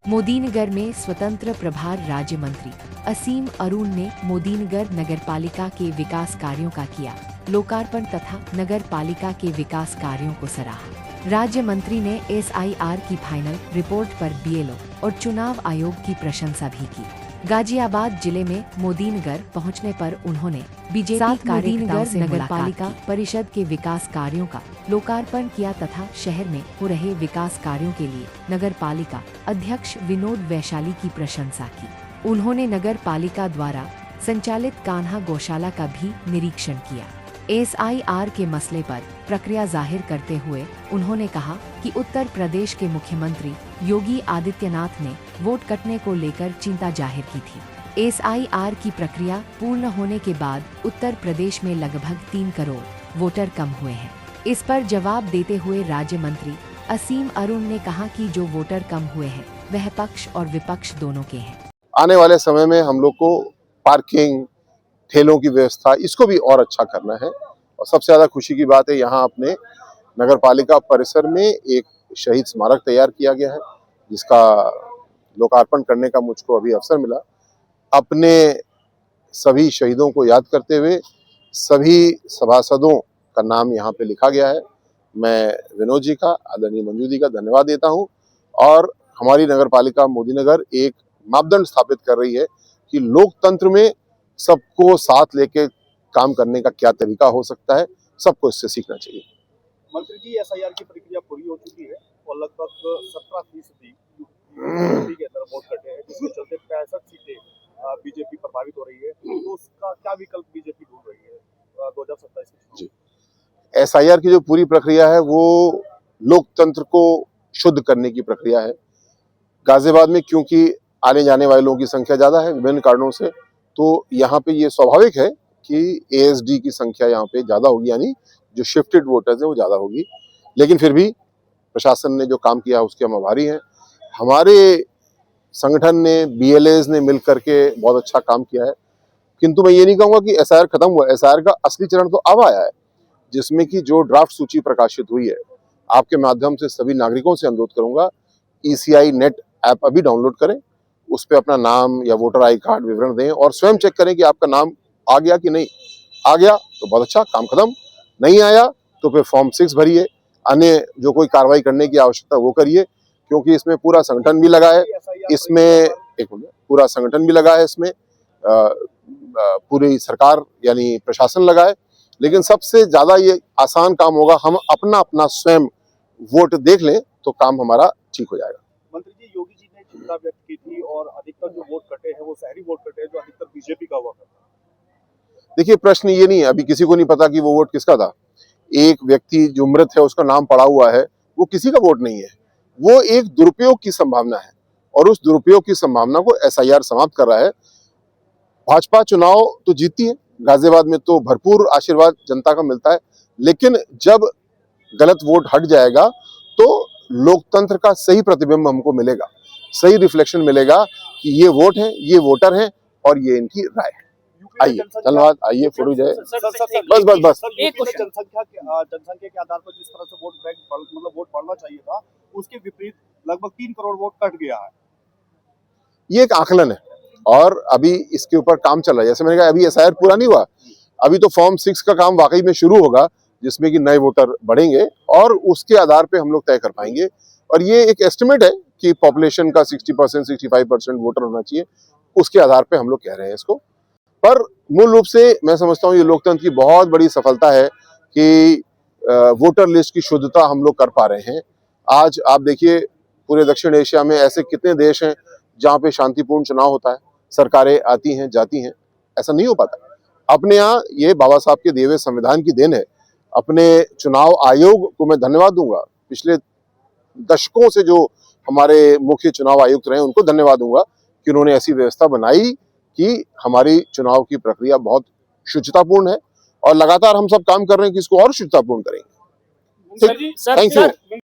मोदीनगर में स्वतंत्र प्रभार राज्य मंत्री असीम अरुण ने मोदीनगर नगरपालिका के विकास कार्यों का किया लोकार्पण तथा नगर पालिका के विकास कार्यों को सराहा। राज्य मंत्री ने एसआईआर की फाइनल रिपोर्ट पर बीएलओ और चुनाव आयोग की प्रशंसा भी की। गाजियाबाद जिले में मोदीनगर पहुंचने पर उन्होंने बीजेपी कार्यकर्ताओं से नगरपालिका परिषद के विकास कार्यों का लोकार्पण किया तथा शहर में हो रहे विकास कार्यों के लिए नगरपालिका अध्यक्ष विनोद वैशाली की प्रशंसा की। उन्होंने नगर पालिका द्वारा संचालित कान्हा गौशाला का भी निरीक्षण किया। एसआईआर के मसले पर प्रक्रिया जाहिर करते हुए उन्होंने कहा कि उत्तर प्रदेश के मुख्यमंत्री योगी आदित्यनाथ ने वोट कटने को लेकर चिंता जाहिर की थी। एसआईआर की प्रक्रिया पूर्ण होने के बाद उत्तर प्रदेश में लगभग 3 करोड़ वोटर कम हुए हैं। इस पर जवाब देते हुए राज्य मंत्री असीम अरुण ने कहा कि जो वोटर कम हुए हैं वह पक्ष और विपक्ष दोनों के हैं। आने वाले समय में हम लोग को पार्किंग, ठेलों की व्यवस्था, इसको भी और अच्छा करना है। और सबसे ज्यादा खुशी की बात है, यहाँ अपने नगर पालिका परिसर में एक शहीद स्मारक तैयार किया गया है, जिसका लोकार्पण करने का मुझको अभी अवसर मिला। अपने सभी शहीदों को याद करते हुए सभी सभासदों का नाम यहाँ पे लिखा गया है। मैं विनोद जी का, आदरणीय मंजू जी का धन्यवाद देता हूँ। और हमारी नगर पालिका मोदीनगर एक मापदंड स्थापित कर रही है कि लोकतंत्र में सबको साथ लेके काम करने का क्या तरीका हो सकता है, सबको इससे सीखना चाहिए। मंत्री जी, एसआईआर की प्रक्रिया पूरी हो चुकी है और लगभग 17% यूपी के अंदर वोट कटे हैं, जिसके चलते 65 सीटें बीजेपी प्रभावित हो रही है। तो उसका क्या विकल्प बीजेपी ढूंढ रही है 2027 में? जी, एसआईआर की जो पूरी प्रक्रिया है वो लोकतंत्र को शुद्ध करने की प्रक्रिया है। गाजियाबाद में क्योंकि आने जाने वाले लोगों की संख्या ज्यादा है विभिन्न कारणों से, तो यहाँ पे ये स्वाभाविक है कि एएसडी की संख्या यहाँ पे ज्यादा होगी, यानी जो शिफ्टेड वोटर्स हैं वो ज्यादा होगी। लेकिन फिर भी प्रशासन ने जो काम किया उसके हम आभारी हैं। हमारे संगठन ने, बीएलएज ने मिलकर के बहुत अच्छा काम किया है। किंतु मैं ये नहीं कहूँगा कि एसआईआर खत्म हुआ। एसआईआर का असली चरण तो अब आया है, जिसमें कि जो ड्राफ्ट सूची प्रकाशित हुई है। आपके माध्यम से सभी नागरिकों से अनुरोध करूंगा, ECI नेट ऐप अभी डाउनलोड करें, उस पर अपना नाम या वोटर आई कार्ड विवरण दें और स्वयं चेक करें कि आपका नाम आ गया कि नहीं। आ गया तो बहुत अच्छा, काम खत्म। नहीं आया तो फिर फॉर्म 6 भरिए, अन्य जो कोई कार्रवाई करने की आवश्यकता वो करिए, क्योंकि इसमें पूरा संगठन भी लगा है। इसमें पूरा संगठन भी लगा है, इसमें पूरी सरकार यानी प्रशासन लगा है। लेकिन सबसे ज्यादा ये आसान काम होगा, हम अपना अपना स्वयं वोट देख लें तो काम हमारा ठीक हो जाएगा। मंत्री जी, योगी जी ने चिंता व्यक्त की थी और अधिकतर जो वोट कटे हैं वो शहरी वोट कटे हैं, जो अधिकतर बीजेपी का हुआ करता है। देखिए, प्रश्न ये नहीं है, अभी किसी को नहीं पता कि वो वोट किसका था। एक व्यक्ति जो मृत है उसका नाम पड़ा हुआ है, वो किसी का वोट नहीं है, वो एक दुरुपयोग की संभावना है और उस दुरुपयोग की संभावना को एसआईआर समाप्त कर रहा है। भाजपा चुनाव तो जीतती है, गाजियाबाद में तो भरपूर आशीर्वाद जनता का मिलता है, लेकिन जब गलत वोट हट जाएगा तो लोकतंत्र का सही प्रतिबिंब हमको मिलेगा, सही रिफ्लेक्शन मिलेगा कि ये वोट है, ये वोटर हैं और ये इनकी राय है। आइए, धन्यवाद, आइए फोटो जाए। बस जनसंख्या के आधार पर जिस तरह से वोट बैंक मतलब वोट बढ़ना चाहिए था, उसके विपरीत लगभग 3 करोड़ वोट कट गया है। ये एक आकलन है और अभी इसके ऊपर काम चल रहा है। जैसे मैंने कहा, अभी एसआईआर पूरा नहीं हुआ, अभी तो फॉर्म 6 का काम वाकई में शुरू होगा, जिसमें कि नए वोटर बढ़ेंगे और उसके आधार पे हम लोग तय कर पाएंगे। और ये एक एस्टिमेट है कि पॉपुलेशन का 60% 65% वोटर होना चाहिए, उसके आधार पे हम लोग कह रहे हैं इसको। पर मूल रूप से मैं समझता हूँ ये लोकतंत्र की बहुत बड़ी सफलता है कि वोटर लिस्ट की शुद्धता हम लोग कर पा रहे हैं। आज आप देखिए, पूरे दक्षिण एशिया में ऐसे कितने देश हैं जहाँ पे शांतिपूर्ण चुनाव होता है, सरकारें आती हैं जाती हैं, ऐसा नहीं हो पाता। अपने यहाँ ये बाबा साहब के दिए हुए संविधान की देन है। अपने चुनाव आयोग को मैं धन्यवाद दूंगा, पिछले दशकों से जो हमारे मुख्य चुनाव आयुक्त रहे उनको धन्यवाद दूंगा कि उन्होंने ऐसी व्यवस्था बनाई कि हमारी चुनाव की प्रक्रिया बहुत शुचितापूर्ण है और लगातार हम सब काम कर रहे हैं कि इसको और शुचितापूर्ण करेंगे। Thank you.